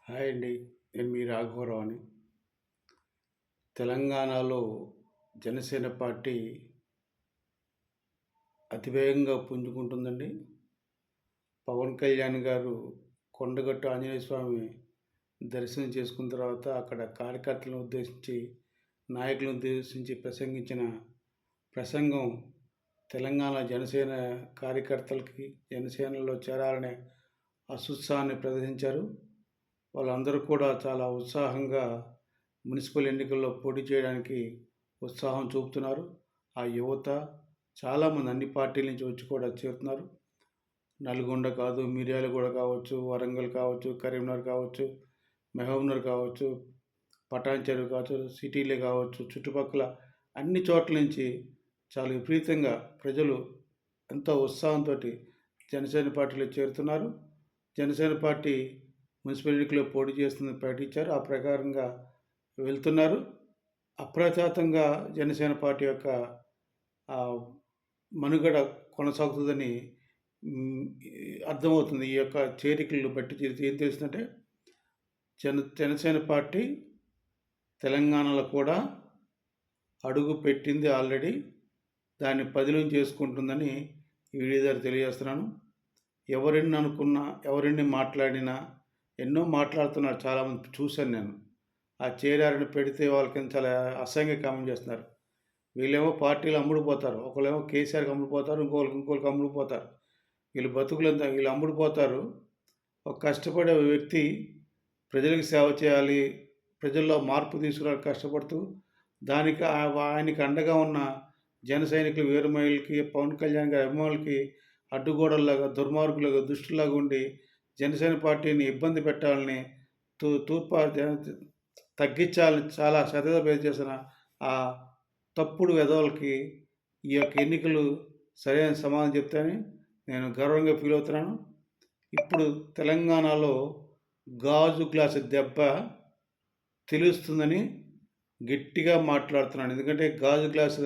Hi అండి. నేను మీ రాఘవరావుని. తెలంగాణలో జనసేన పార్టీ అతివేగంగా పుంజుకుంటుందండి. పవన్ కళ్యాణ్ గారు కొండగట్టు ఆంజనేయ స్వామి దర్శనం చేసుకున్న తర్వాత అక్కడ కార్యకర్తలను ఉద్దేశించి, నాయకులను ఉద్దేశించి ప్రసంగించిన ప్రసంగం తెలంగాణ జనసేన కార్యకర్తలకి జనసేనలో చేరాలనే అత్యుత్సాహాన్ని ప్రదర్శించారు. వాళ్ళందరూ కూడా చాలా ఉత్సాహంగా మున్సిపల్ ఎన్నికల్లో పోటీ చేయడానికి ఉత్సాహం చూపుతున్నారు. ఆ యువత చాలామంది అన్ని పార్టీల నుంచి వచ్చి కూడా చేరుతున్నారు. నల్గొండ కాదు, మిర్యాలగూడ కావచ్చు, వరంగల్ కావచ్చు, కరీంనగర్ కావచ్చు, మహబూబ్నగర్ కావచ్చు, పటాన్ చెరువు కావచ్చు, సిటీలే కావచ్చు, చుట్టుపక్కల అన్ని చోట్ల నుంచి చాలా విపరీతంగా ప్రజలు ఎంతో ఉత్సాహంతో జనసేన పార్టీలో చేరుతున్నారు. జనసేన పార్టీ మున్సిపల్ ఎన్నికల్లో పోటీ చేస్తుందని ప్రకటించారు. ఆ ప్రకారంగా వెళ్తున్నారు. అప్రచాతంగా జనసేన పార్టీ యొక్క మనుగడ కొనసాగుతుందని అర్థమవుతుంది. ఈ యొక్క చేరికలను బట్టి ఏం తెలుస్తుందంటే జనసేన పార్టీ తెలంగాణలో కూడా అడుగు పెట్టింది ఆల్రెడీ. దాన్ని పదిలం చేసుకుంటుందని ఈ వీడియో ద్వారా తెలియజేస్తున్నాను. ఎవరెన్ని అనుకున్నా, ఎవరెన్ని మాట్లాడినా, ఎన్నో మాట్లాడుతున్నారు. చాలామంది చూశాను నేను. ఆ చేరారని పెడితే వాళ్ళకి చాలా అసహ్యంగా కామెంట్ చేస్తున్నారు. వీళ్ళేమో పార్టీలు అమ్ముడుపోతారు. ఒకళ్ళేమో కేసీఆర్కి అమ్ముడుపోతారు, ఇంకోళ్ళకి అమ్ముడుపోతారు. వీళ్ళు బతుకులంతా వీళ్ళు అమ్ముడుపోతారు. ఒక కష్టపడే వ్యక్తి ప్రజలకు సేవ చేయాలి, ప్రజల్లో మార్పు తీసుకురావడానికి కష్టపడుతూ దానికి ఆయనకి అండగా ఉన్న జన సైనికులు, వీరమహిళలకి, పవన్ కళ్యాణ్ గారి అభిమానులకి అడ్డుగోడల్లాగా, దుర్మార్గులుగా, దుష్టులాగా ఉండి జనసేన పార్టీని ఇబ్బంది పెట్టాలని, తూర్పా తగ్గించాలని చాలా శ్రద్ధగా చేసిన ఆ తప్పుడు వెధవలకి ఈ యొక్క ఎన్నికలు సరైన సమాధానం చెప్తాయని నేను గర్వంగా ఫీల్ అవుతున్నాను. ఇప్పుడు తెలంగాణలో గాజు గ్లాసు దెబ్బ తెలుస్తుందని గట్టిగా మాట్లాడుతున్నాను. ఎందుకంటే గాజు గ్లాసు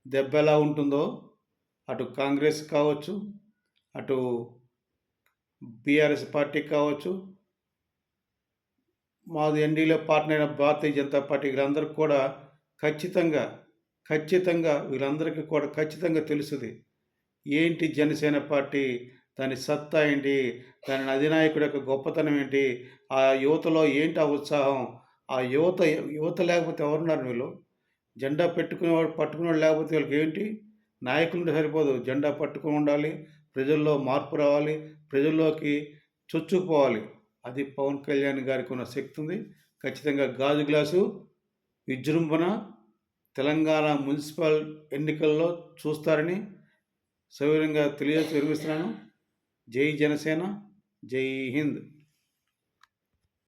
దెబ్బ ఎలా ఉంటుందో అటు కాంగ్రెస్ కావచ్చు, అటు బీఆర్ఎస్ పార్టీ కావచ్చు, మాది ఎన్డీలో పార్ట్నర్ అయిన భారతీయ జనతా పార్టీ వీళ్ళందరికీ కూడా ఖచ్చితంగా వీళ్ళందరికీ కూడా ఖచ్చితంగా తెలుస్తుంది ఏంటి జనసేన పార్టీ, దాని సత్తా ఏంటి, దాని అధినాయకుడి యొక్క గొప్పతనం ఏంటి, ఆ యువతలో ఏంటి ఆ ఉత్సాహం. ఆ యువత లేకపోతే ఎవరున్నారు వీళ్ళు? జెండా పట్టుకునేవాడు లేకపోతే వీళ్ళకి ఏంటి? నాయకులు సరిపోదు, జెండా పట్టుకుని ఉండాలి, ప్రజల్లో మార్పు రావాలి, ప్రజల్లోకి చొచ్చుకుపోవాలి. అది పవన్ కళ్యాణ్ గారికి ఉన్న శక్తి ఉంది. ఖచ్చితంగా గాజు గ్లాసు విజృంభణ తెలంగాణ మున్సిపల్ ఎన్నికల్లో చూస్తారని సవివరంగా విరమిస్తున్నాను. జై జనసేన, జై హింద్.